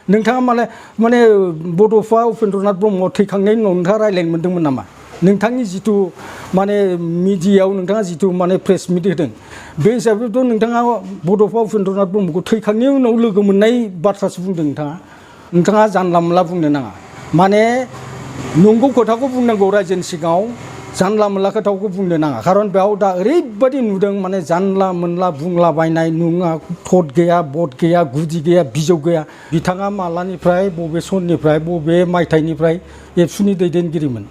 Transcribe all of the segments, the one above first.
नोंथाङा माने बड'फा उपेन्द्रनाथ ब्रह्म थैखांनायनि उनाव नोंथाङा रायज्लायनो मोन्दोंमोन नामा नोंथांनि जिथु माने मिडियायाव नोंथाङा जिथु माने प्रेस मिट होदों बे हिसाबैथ' नोंथाङा बड'फा उपेन्द्रनाथ ब्रह्मखौ थैखांनायनि उनाव लोगो मोननाय बाथ्रासो बुंदों नोंथाङा जानला मोनला बुंनो नाङा माने नंगौ खोथाखौ बुंनांगौ रायजोनि सिगाङाव जानला मोनला खोथाखौ बुंनो नाङा खारन बेयाव दा ओरैबायदि नुदों माने जानला मोनला बुंलाबायनाय नङा थद गैया बद गैया गुदि गैया बिजौ गैया बिथाङा मालानिफ्राय बबे सननिफ्राय बबे मायथाइनिफ्राय एबसुनि दैदेनगिरिमोन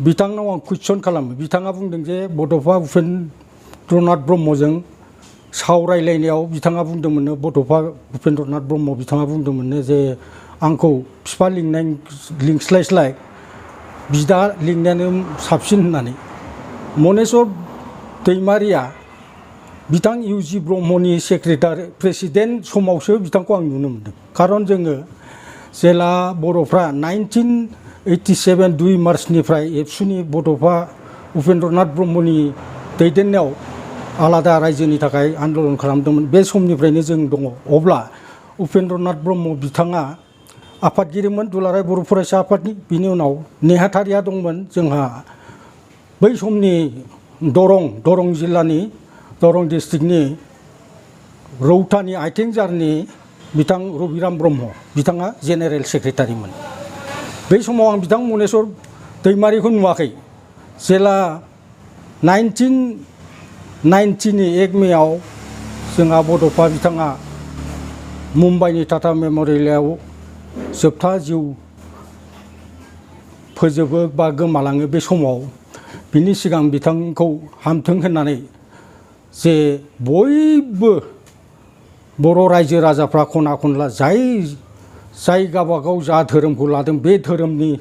बिथांनाव आं कुइसन खालामो बिथाङा बुंदों जे बड'फा उपेन्द्रनाथ ब्रह्मजों सावरायलायनायाव बिथाङा बुंदोंमोननो बड'फा उपेन्द्रनाथ ब्रह्म बिथाङा बुंदोंमोननो जे आंखौ बिफा लिंस्लायस्लाय बिदा लिंनायानो साबसिन होननानै मनेस्वर दैमारिया बिथां इउजि ब्रह्मनि सेक्रेटारि प्रेसिडेन्ट समावसो बिथांखौ आं नुनो मोनदों खारन जोङो जेला बर'फ्रा 1987 2 मार्चनिफ्राय एबसुनि बड'फा उपेन्द्रनाथ ब्रह्मनि दैदेननायाव आलादा रायजोनि थाखाय आन्दलन खालामदोंमोन बे समनिफ्रायनो जों दङ अब्ला उपेन्द्रनाथ ब्रह्म बिथाङा आफादगिरिमोन दुलाराय बर' फरायसा आफादनि बिनि उनाव नेहाथारिया दंमोन जोंहा बै समनि दरं जिल्लानि दरं डिस्ट्रिक्टनि रौतानि आइथिंजारनि बिथां रबिराम ब्रह्म बिथाङा जेनेरेल सेक्रेटारिमोन बै समाव आं बिथां मनेस्वर दैमारिखौ नुवाखै जेला 1990नि 1 मेआव जोंहा बड'फा बिथाङा मुम्बाइनि टाटा मेम'रियेलाव जोबथा जिउ फोजोबो बा गोमालाङो बे समाव बिनि सिगां बिथांखौ हामथों होननानै जे बयबो बर' रायजो राजाफ्रा खना खनला जाय गावबागाव जा धोरोमखौ लादों बे धोरोमनि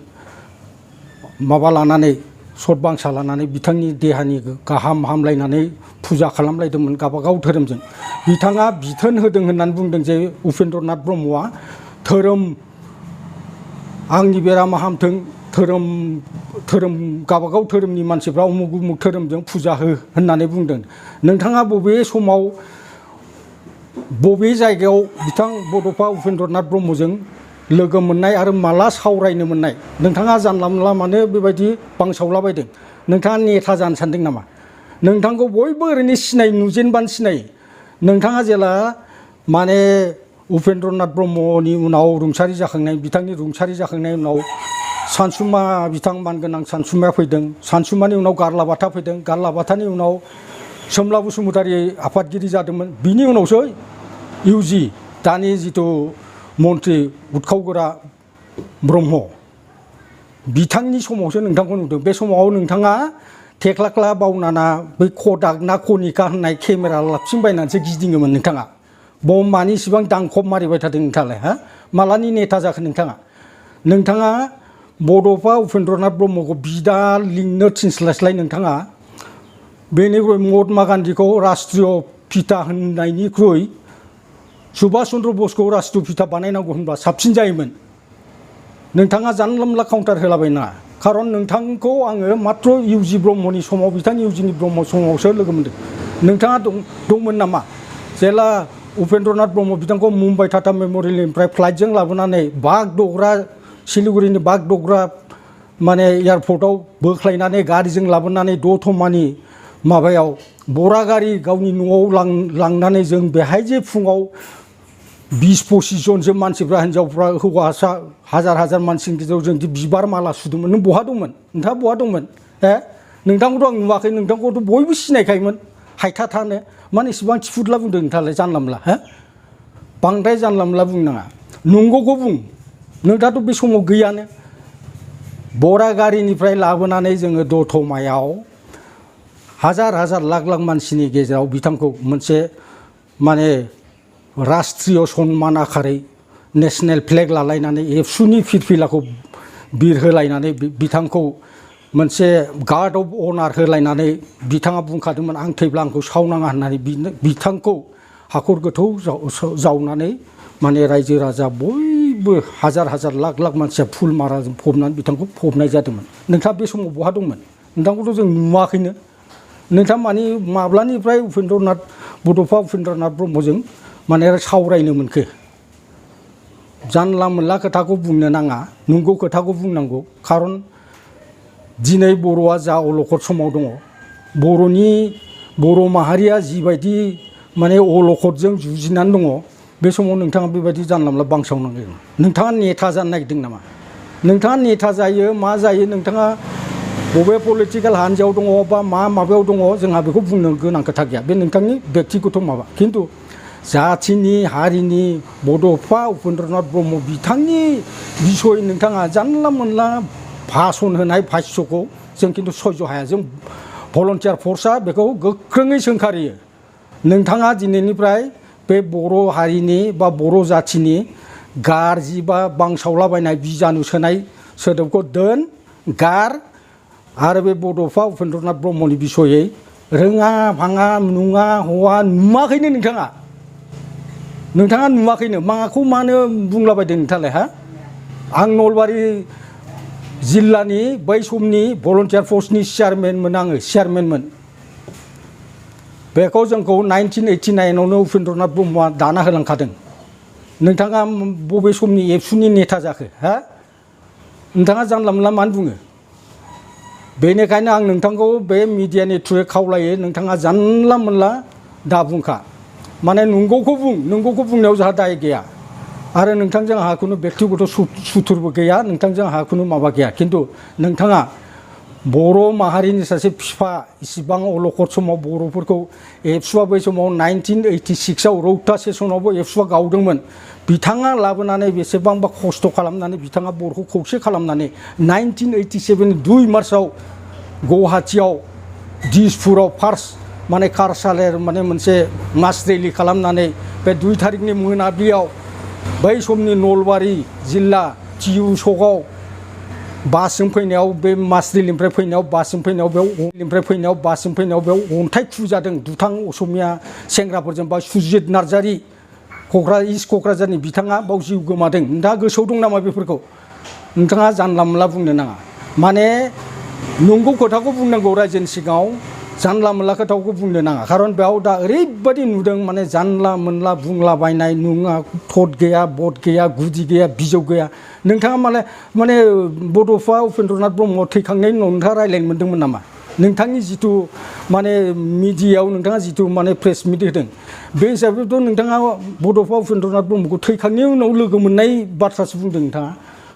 माबा लानानै सतबांसा लानानै बिथांनि देहानि गाहाम हामलायनानै फुजा खालामलायदोंमोन गावबागाव धोरोमजों बिथाङा बिथोन होदों होननानै बुंदों जे उपेन्द्रनाथ ब्रह्मआ धोरोम आंनि बेरामा हामथों धोरोम गावबागाव धोरोमनि मानसिफ्रा उमुक उमुक धोरोमजों फुजा हो होननानै बुंदों नोंथाङा बबे समाव बबे जायगायाव बिथां बड'फा उपेन्द्रनाथ ब्रह्मजों लोगो मोननाय आरो माला सावरायनो मोननाय नोंथाङा जानला मोनला मानो बेबायदि बांसावलाबायदों नोंथाङा नेता जानो सानदों नामा नोंथांखौ बयबो ओरैनो नुजेनबानो सिनायो नोंथाङा जेला माने उपेन्द्रनाथ ब्रह्मनि उनाव बिथांनि रुंसारि जाखांनायनि उनाव सानसुमा बिथां मानगोनां सानसुमाया फैदों सानसुमानि उनाव गारलाबाथा फैदों गारलाबाथानि उनाव सोमला बसुमतारी आफादगिरि जादोंमोन बिनि उनावसो इउजि दानि जिथु मन्त्रि उथखावगोरा ब्रह्म बिथांनि समावसो नोंथांखौ नुदों बे समाव नोंथाङा थेख्लाख्ला बावनाना बै कदाक ना कनिका होननाय केमेरा लाबथिंबायनानैसो गिदिङोमोन नोंथाङा मानि इसिबां दांखब मारिबाय थादों नोंथाङालाय हा मालानि नेता जाखो नोंथाङा बड'फा उपेन्द्रनाथ ब्रह्मखौ बिदा लिंनो थिनस्लायस्लाय नोंथाङा बेनिख्रुइ महात्मा गान्धीखौ राष्ट्रिय पिता होननायनिख्रुइ सुभाष चन्द्र बसखौ राष्ट्रिय पिता बानायनांगौ होनब्ला साबसिन जायोमोन नोंथाङा जानला मोनला काउन्टार होलाबायनाङा खारन नोंथांखौ आङो मात्र इउजि ब्रह्मनि समाव बिथां इउजिनि ब्रह्म समावसो लोगो मोनदों नोंथाङा दंमोन नामा जेला उपेन्द्रनाथ ब्रह्म बिथांखौ मुम्बाइ टाटा मेम'रियेलनिफ्राय फ्लाइटजों लाबोनानै बागड'ग्रा सिलिगुरिनि बागड'ग्रा माने एयारपर्टआव बोख्लायनानै गारिजों लाबोनानै दतमानि माबायाव बरागारि गावनि न'आव लांनानै जों बेहाय जे फुङाव 20-25 जनसो मानसिफ्रा हिन्जावफ्रा हौवासा हाजार मानसिनि गेजेराव जों बिबार माला सुदोंमोन नों बहा दंमोन नोंथाङा बहा दंमोन नोंथांखौथ' आं नुवाखै नोंथांखौथ' बयबो सिनायखायोमोन हायथा माने इसेबां थिफुदला बुंदों नोंथाङालाय जानला मोनला बांद्राय जानला मोनला बुंनाङा नंगौखौ बुं नोंथाङाथ' बे समाव गैयानो बरागारिनिफ्राय लाबोनानै जोङो दतमायाव हाजार लाख मानसिनि गेजेराव बिथांखौ मोनसे माने राष्ट्रिय सन्मान आखारै नेसनेल फ्लेग लालायनानै एबसुनि फिरफिलाखौ बिरहोलायनानै बिथांखौ मोनसे गार्ड अफ अनार होलायनानै बिथाङा बुंखादोंमोन आं थैब्ला आंखौ सावनाङा होननानै बिथांखौ हाखर गोथौ जावनानै माने रायजो राजा बयबो हाजार लाख मानसिया फुल माराजों फबनानै बिथांखौ फबनाय जादोंमोन नोंथाङा बे समाव बहा दंमोन नोंथांखौथ' जों नुवाखैनो नोंथाङा माब्लानिफ्राय बड'फा उपेन्द्रनाथ ब्रह्मजों माने सावरायनो मोनखो जानला मोनला खोथाखौ बुंनो नाङा नंगौ खोथाखौ बुंनांगौ खारन दिनै बर'आ जा अलखद समाव दङ बर' माहारिया जिबायदि माने अलखदजों जुजिनानै दङ बे समाव नोंथाङा बेबायदि जानला मोनला बांसावनांगोन नोंथाङा नेता जानो नागिरदों नामा नोंथाङा नेता जायो मा जायो नोंथाङा बबे पलिटिकेल हान्जायाव दङ बा माबायाव दङ जोंहा बेखौ बुंनो गोनां खोथा गैया बे नोंथांनि बेक्तिगत माबा खिन्थु जाथिनि हारिनि बड'फा उपेन्द्रनाथ ब्रह्म बिथांनि बिसय नोंथाङा जानला मोनला भाषण होनाय भाष्यखौ जों खिन्थु सयज' हाया जों भलन्टियार फर्सआ बेखौ गोख्रोङै सोंखारियो नोंथाङा दिनैनिफ्राय बे बर' हारिनि बा बर' जाथिनि गाज्रि बा बांसावलाबायनाय बिजानु सोनाय सोदोबखौ दोन गार आरो बे बड'फा उपेन्द्रनाथ ब्रह्मनि बिसयै रोङा भाङा नुङा हवा नुवाखैनो नोंथाङा नुवाखैनो माखौ मानो बुंलाबायदों नोंथाङालाय हा आं नलबारि जिल्लानि बै समनि भलन्टियार फर्सनि चेयारमेनमोन आङो चेयारमेनमोन बेखौ जोंखौ 1989आवनो उपेन्द्रनाथ ब्रह्मआ दाना होलांखादों नोंथाङा बबे समनि एबसुनि नेता जाखो हा नोंथाङा जानला मोनला मानो बुङो बेनिखायनो आं नोंथांखौ बे मिडियानि थ्रुयै खावलायो नोंथाङा जानला मोनला दा बुंखा माने नंगौखौ बुंनायाव जोंहा दाय गैया आरो नोंथांजों आंहा खुनु बेक्तिगत सुथुरबो गैया नोंथांजों आंहा खुनु माबा गैया खिन्थु नोंथाङा बर' माहारिनि सासे बिफा इसिबां अलखद समाव बर'फोरखौ एबसुआ बै समाव 1986आव रौता सेसनावबो एबसुआ गावदोंमोन बिथाङा लाबोनानै बेसेबांबा खस्थ' खालामनानै बिथाङा बर'खौ खौसे खालामनानै 1987 2 मार्चआव गुवाहाटियाव दिसपुराव फार्स्ट माने कारसालेर माने मोनसे मास रेलि खालामनानै बे 2 तारिखनि मोनाबिलियाव बै समनि नलबारि जिल्ला टिउ सकआव बासजों फैनायाव बे मास रेलिनिफ्राय फैनायाव बासजों फैनायाव बेयाव अन्थाइ खुजादों दुथां असमिया सेंग्राफोरजों बा सुजित नार्जारि इस्ट क'क्राझारनि बिथाङा बाव जिउ गोमादों नोंथाङा गोसोआव दं नामा बेफोरखौ नोंथाङा जानला मोनला बुंनो नाङा माने नंगौ खोथाखौ बुंनांगौ रायजोनि सिगाङाव जानला मोनला खोथाखौ बुंनो नाङा खारन बेयाव दा ओरैबायदि नुदों माने जानला मोनला बुंलाबायनाय नङा थद गैया बद गैया गुदि गैया बिजौ गैया नोंथाङा माने बड'फा उपेन्द्रनाथ ब्रह्म थैखांनायनि उनाव नोंथाङा रायज्लायनो मोन्दोंमोन नामा नोंथांनि जिथु माने मिडियायाव नोंथाङा जिथु माने प्रेस मिट होदों बे हिसाबैथ' नोंथाङा बड'फा उपेन्द्रनाथ ब्रह्मखौ थैखांनायनि उनाव लोगो मोननाय बाथ्रासो बुंदों नोंथाङा